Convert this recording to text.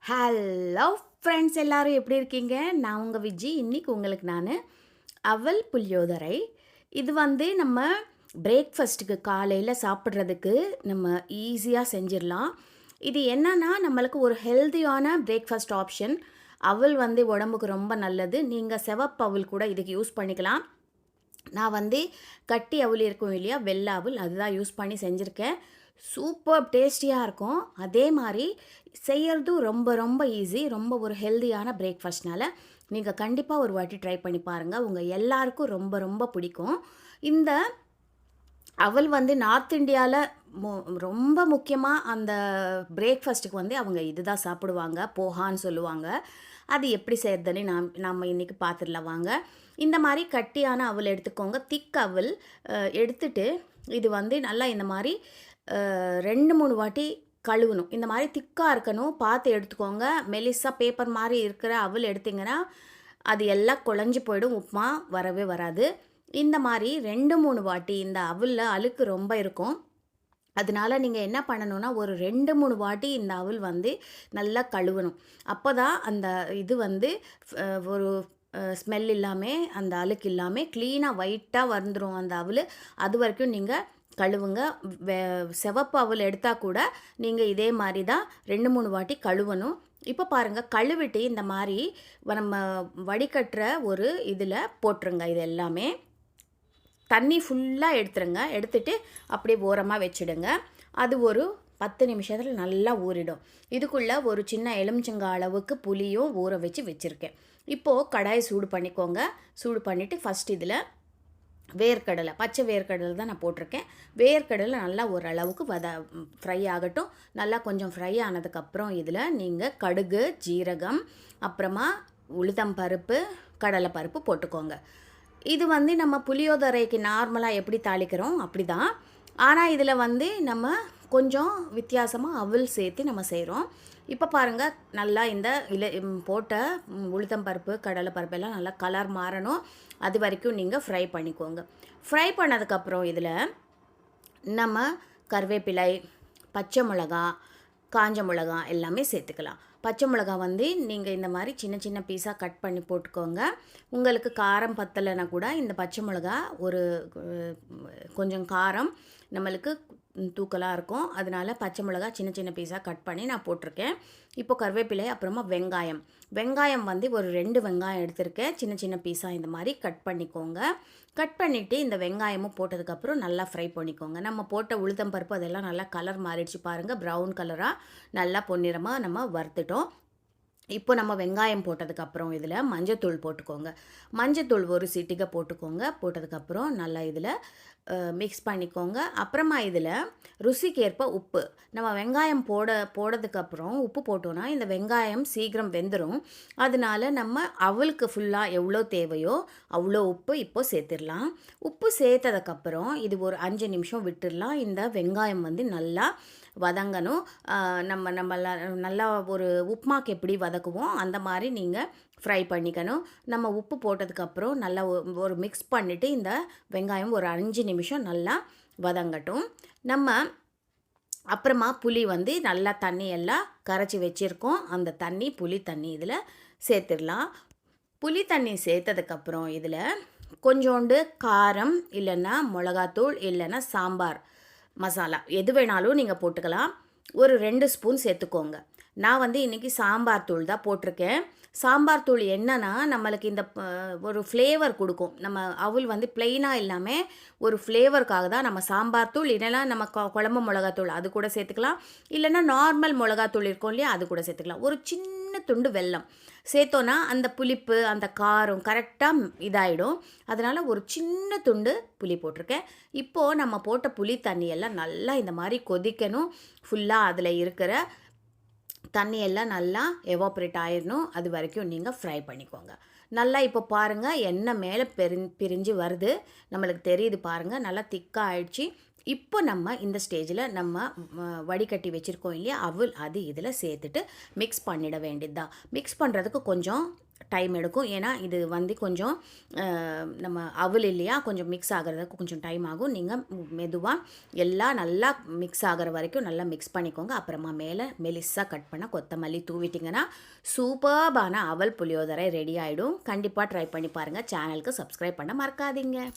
Hello friends எல்லாரும் எப்படி இருக்கீங்க? நான் உங்கள் விஜி. இன்னைக்கு உங்களுக்கு நான் அவல் புளியோதரை இது நம்ம பிரேக்ஃபாஸ்ட்டுக்கு காலையில் சாப்பிட்றதுக்கு நம்ம ஈஸியாக செஞ்சிடலாம். இது என்னன்னா நம்மளுக்கு ஒரு ஹெல்தியான பிரேக்ஃபாஸ்ட் ஆப்ஷன். அவல் உடம்புக்கு ரொம்ப நல்லது. நீங்கள் சிவப்பு அவல் கூட இதுக்கு யூஸ் பண்ணிக்கலாம். நான் கட்டி அவல் இருக்கும் இல்லையா, வெள்ளை அவல் அதுதான் யூஸ் பண்ணி செஞ்சுருக்கேன். சூப்பர் டேஸ்டியாக இருக்கும். அதே மாதிரி செய்யறதும் ரொம்ப ரொம்ப ஈஸி. ரொம்ப ஒரு ஹெல்தியான பிரேக்ஃபாஸ்ட்னால நீங்கள் கண்டிப்பாக ஒரு வாட்டி ட்ரை பண்ணி பாருங்கள். உங்கள் எல்லாருக்கும் ரொம்ப ரொம்ப பிடிக்கும். இந்த அவல் நார்த் இந்தியாவில் ரொம்ப முக்கியமாக அந்த பிரேக்ஃபாஸ்ட்டுக்கு அவங்க இதுதான் சாப்பிடுவாங்க. போஹான்னு சொல்லுவாங்க. அது எப்படி செய்கிறதுன்னு நம்ம இன்றைக்கி பார்த்துடலாம் வாங்க. இந்த மாதிரி கட்டியான அவல் எடுத்துக்கோங்க. திக் அவல் எடுத்துட்டு இது நல்லா இந்த மாதிரி 2-3 வாட்டி கழுவணும். இந்த மாதிரி திக்காக இருக்கணும், பார்த்து எடுத்துக்கோங்க. மெலிசா பேப்பர் மாதிரி இருக்கிற அவல் எடுத்திங்கன்னா அது எல்லாம் குழஞ்சி போயிடும், உப்புமா வரவே வராது. இந்த மாதிரி 2-3 வாட்டி இந்த அவலில் அழுக்கு ரொம்ப இருக்கும். அதனால நீங்கள் என்ன பண்ணணுன்னா, ஒரு 2-3 வாட்டி இந்த அவல் நல்லா கழுவணும். அப்போ தான் அந்த இது ஒரு ஸ்மெல் இல்லாமல், அந்த அழுக்கு இல்லாமல் க்ளீனாக ஒயிட்டாக வந்துடும் அந்த அவல். அது வரைக்கும் நீங்கள் கழுவுங்க. சிவப்பு அவல் எடுத்தால் கூட நீங்கள் இதே மாதிரி தான் 2-3 வாட்டி கழுவணும். இப்போ பாருங்கள், கழுவிட்டு இந்த மாதிரி நம்ம வடிகட்டுற ஒரு இதில் போட்டுருங்க. இது எல்லாமே தண்ணி ஃபுல்லாக எடுத்துருங்க. எடுத்துகிட்டு அப்படியே ஓரமாக வச்சுடுங்க. அது ஒரு 10 நிமிஷத்தில் நல்லா ஊறிடும். இதுக்குள்ளே ஒரு சின்ன எலுமிச்சங்காய் அளவுக்கு புளியும் ஊற வச்சுருக்கேன். இப்போது கடாயை சூடு பண்ணிக்கோங்க. சூடு பண்ணிவிட்டு ஃபஸ்ட் இதில் வேர்க்கடலை, பச்சை வேர்க்கடலை தான் நான் போட்டிருக்கேன். வேர்க்கடலை நல்லா ஓரளவுக்கு ஃப்ரை ஆகட்டும். நல்லா கொஞ்சம் ஃப்ரை ஆனதுக்கப்புறம் இதில் நீங்கள் கடுகு, ஜீரகம், அப்புறமா உளுத்தம்பருப்பு, கடலைப்பருப்பு போட்டுக்கோங்க. இது நம்ம புளியோதரைக்கு நார்மலாக எப்படி தாளிக்கிறோம் அப்படி தான். ஆனால் இதில் நம்ம கொஞ்சம் வித்தியாசமாக அவல் சேர்த்து நம்ம செய்கிறோம். இப்போ பாருங்கள், நல்லா இந்த போட்ட உளுத்தம்பருப்பு, கடலைப்பருப்பு எல்லாம் நல்லா கலர் மாறணும். அது வரைக்கும் நீங்கள் ஃப்ரை பண்ணிக்கோங்க. ஃப்ரை பண்ணதுக்கப்புறம் இதில் நம்ம கருவேப்பிலை, பச்சை மிளகா, காஞ்ச மிளகா எல்லாமே சேர்த்துக்கலாம். பச்சை மிளகா நீங்கள் இந்த மாதிரி சின்ன சின்ன பீஸாக கட் பண்ணி போட்டுக்கோங்க. உங்களுக்கு காரம் பத்தலைன்னா கூட இந்த பச்சை மிளகா ஒரு கொஞ்சம் காரம் நம்மளுக்கு தூக்கலாக இருக்கும். அதனால் பச்சை மிளகா சின்ன சின்ன பீஸாக கட் பண்ணி நான் போட்டிருக்கேன். இப்போ கருவேப்பிலை, அப்புறமா வெங்காயம் ஒரு 2 வெங்காயம் எடுத்திருக்கேன். சின்ன சின்ன பீஸாக இந்த மாதிரி கட் பண்ணிக்கோங்க. கட் பண்ணிவிட்டு இந்த வெங்காயமும் போட்டதுக்கப்புறம் நல்லா ஃப்ரை பண்ணிக்கோங்க. நம்ம போட்ட உளுத்தம்பருப்பு அதெல்லாம் நல்லா கலர் மாறிடுச்சு பாருங்கள். ப்ரௌன் கலராக நல்லா பொன்னிறமாக நம்ம வறுத்துட்டோம். இப்போ நம்ம வெங்காயம் போட்டதுக்கப்புறம் இதில் மஞ்சத்தூள் போட்டுக்கோங்க. மஞ்சத்தூள் ஒரு சிட்டிகை போட்டுக்கோங்க. போட்டதுக்கப்புறம் நல்லா இதில் மிக்ஸ் பண்ணிக்கோங்க. அப்புறமா இதில் ருசிக்கேற்ப உப்பு. நம்ம வெங்காயம் போடுறதுக்கப்புறம் உப்பு போட்டோன்னா இந்த வெங்காயம் சீக்கிரம் வெந்துடும். அதனால நம்ம அவளுக்கு ஃபுல்லாக எவ்வளோ தேவையோ அவ்வளோ உப்பு இப்போ சேர்த்துடலாம். உப்பு சேர்த்ததுக்கப்புறம் இது ஒரு 5 நிமிஷம் விட்டுடலாம். இந்த வெங்காயம் நல்லா வதங்கணும். நம்ம நல்லா ஒரு உப்புமாக்கு எப்படி வதக்குவோம் அந்த மாதிரி நீங்கள் ஃப்ரை பண்ணிக்கணும். நம்ம உப்பு போட்டதுக்கப்புறம் நல்லா ஒரு மிக்ஸ் பண்ணிவிட்டு இந்த வெங்காயம் ஒரு 5 நிமிஷம் நல்லா வதங்கட்டும். நம்ம அப்புறமா புளி நல்லா தண்ணி எல்லாம் கரைச்சி வச்சுருக்கோம். அந்த புளி தண்ணி இதில் சேர்த்துடலாம். புளி தண்ணி சேர்த்ததுக்கப்புறம் இதில் கொஞ்சோண்டு காரம், இல்லைன்னா மிளகாத்தூள், இல்லைன்னா சாம்பார் மசாலா எது வேணாலும் நீங்கள் போட்டுக்கலாம். ஒரு 2 ஸ்பூன் சேர்த்துக்கோங்க. நான் இன்றைக்கி சாம்பார் தூள் தான் போட்டிருக்கேன். சாம்பார் தூள் என்னன்னா நம்மளுக்கு இந்த ஒரு ஃப்ளேவர் கொடுக்கும். நம்ம அவல் ப்ளெயினாக இல்லாமல் ஒரு ஃப்ளேவருக்காக தான் நம்ம சாம்பார் தூள். இல்லைன்னா நம்ம குழம்பு மிளகாத்தூள் அது கூட சேர்த்துக்கலாம். இல்லைன்னா நார்மல் மிளகாத்தூள் இருக்கும் இல்லையா, அது கூட சேர்த்துக்கலாம். ஒரு சின்ன துண்டு வெல்லம் சேர்த்தோன்னா அந்த புளிப்பு, அந்த காரம் கரெக்டாக இதாகிடும். அதனால் ஒரு சின்ன துண்டு புளி போட்டிருக்கேன். இப்போது நம்ம போட்ட புளி தண்ணியெல்லாம் நல்லா இந்த மாதிரி கொதிக்கணும். ஃபுல்லாக அதில் இருக்கிற தண்ணியெல்லாம் நல்லா எவாப்ரேட் ஆயிடணும். அது வரைக்கும் நீங்கள் ஃப்ரை பண்ணிக்கோங்க. நல்லா இப்போ பாருங்கள், எண்ணெய் மேலே பிரிஞ்சு வருது, நம்மளுக்கு தெரியுது பாருங்கள். நல்லா திக்காக ஆயிடுச்சு. இப்போ நம்ம இந்த ஸ்டேஜில் நம்ம வடிகட்டி வச்சுருக்கோம் இல்லையா அவல், அது இதில் சேர்த்துட்டு மிக்ஸ் பண்ணிட வேண்டியது தான். மிக்ஸ் பண்ணுறதுக்கு கொஞ்சம் டைம் எடுக்கும். ஏன்னா இது வந்து கொஞ்சம் நம்ம அவல் இல்லையா, கொஞ்சம் மிக்ஸ் ஆகுறதுக்கு கொஞ்சம் டைம் ஆகும். நீங்கள் மெதுவாக எல்லாம் நல்லா மிக்ஸ் ஆகிற வரைக்கும் நல்லா மிக்ஸ் பண்ணிக்கோங்க. அப்புறமா மேலே மெலிசாக கட் பண்ண கொத்தமல்லி தூவிட்டிங்கன்னா சூப்பர்பான அவல் புளியோதரை ரெடி ஆகிடும். கண்டிப்பாக ட்ரை பண்ணி பாருங்கள். சேனலுக்கு சப்ஸ்கிரைப் பண்ண மறக்காதீங்க.